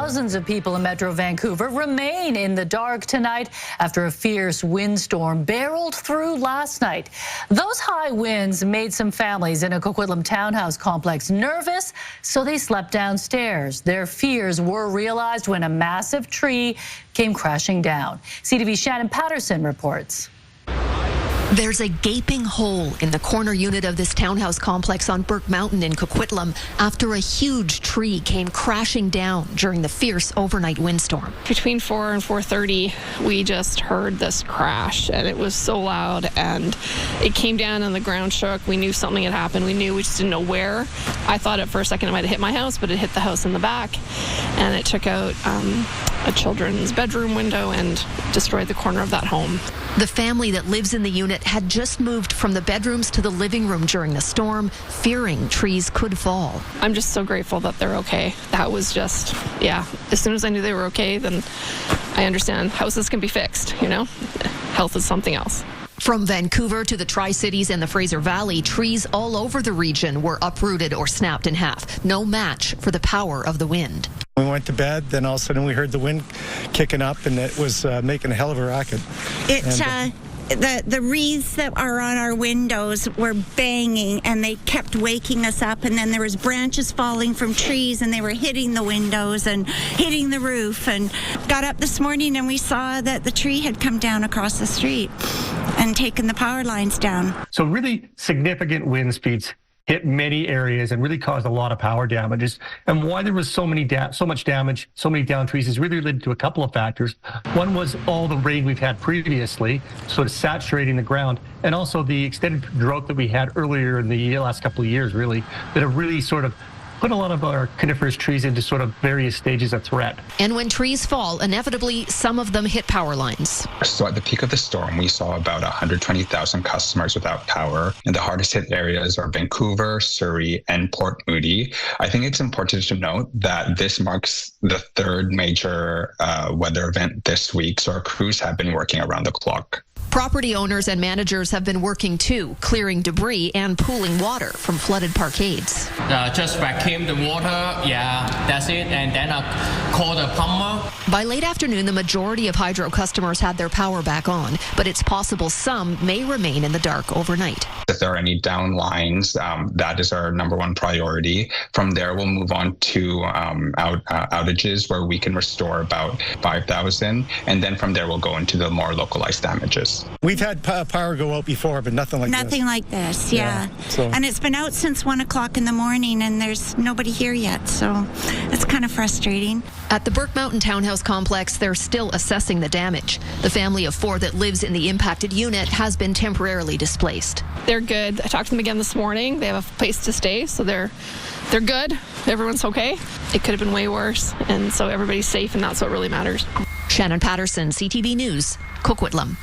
Thousands of people in Metro Vancouver remain in the dark tonight after a fierce windstorm barreled through last night. Those high winds made some families in a Coquitlam townhouse complex nervous, so they slept downstairs. Their fears were realized when a massive tree came crashing down. CTV's Shannon Patterson reports. There's a gaping hole in the corner unit of this townhouse complex on Burke Mountain in Coquitlam after a huge tree came crashing down during the fierce overnight windstorm. Between 4 and 4:30, we just heard this crash, and it was so loud, and it came down and the ground shook. We knew something had happened. We just didn't know where. I thought at for a second it might have hit my house, but it hit the house in the back, and it took out a children's bedroom window and destroyed the corner of that home. The family that lives in the unit had just moved from the bedrooms to the living room during the storm, fearing trees could fall. I'm just so grateful that they're okay. That was just, yeah, as soon as I knew they were okay, then I understand houses can be fixed, you know? Health is something else. From Vancouver to the Tri-Cities and the Fraser Valley, trees all over the region were uprooted or snapped in half. No match for the power of the wind. We went to bed, then all of a sudden we heard the wind kicking up, and it was making a hell of a racket. The wreaths that are on our windows were banging, and they kept waking us up, and then there was branches falling from trees, and they were hitting the windows and hitting the roof. And got up this morning and we saw that the tree had come down across the street and taken the power lines down. So really significant wind speeds hit many areas and really caused a lot of power damages. And why there was so much damage, so many downed trees is really related to a couple of factors. One was all the rain we've had previously, sort of saturating the ground, and also the extended drought that we had earlier in the last couple of years, really, that have really sort of put a lot of our coniferous trees into sort of various stages of threat. And when trees fall, inevitably, some of them hit power lines. So at the peak of the storm, we saw about 120,000 customers without power. And the hardest hit areas are Vancouver, Surrey, and Port Moody. I think it's important to note that this marks the third major weather event this week. So our crews have been working around the clock. Property owners and managers have been working too, clearing debris and pooling water from flooded parkades. Just vacuum the water, yeah, that's it, and then I call the plumber. By late afternoon, the majority of hydro customers had their power back on, but it's possible some may remain in the dark overnight. If there are any down lines, that is our number one priority. From there, we'll move on to outages where we can restore about 5,000, and then from there we'll go into the more localized damages. We've had power go out before, but nothing like this. Nothing like this, yeah. So. And it's been out since 1 o'clock in the morning, and there's nobody here yet, so it's kind of frustrating. At the Burke Mountain Townhouse Complex, they're still assessing the damage. The family of 4 that lives in the impacted unit has been temporarily displaced. They're good. I talked to them again this morning. They have a place to stay, so they're good. Everyone's okay. It could have been way worse, and so everybody's safe, and that's what really matters. Shannon Patterson, CTV News, Coquitlam.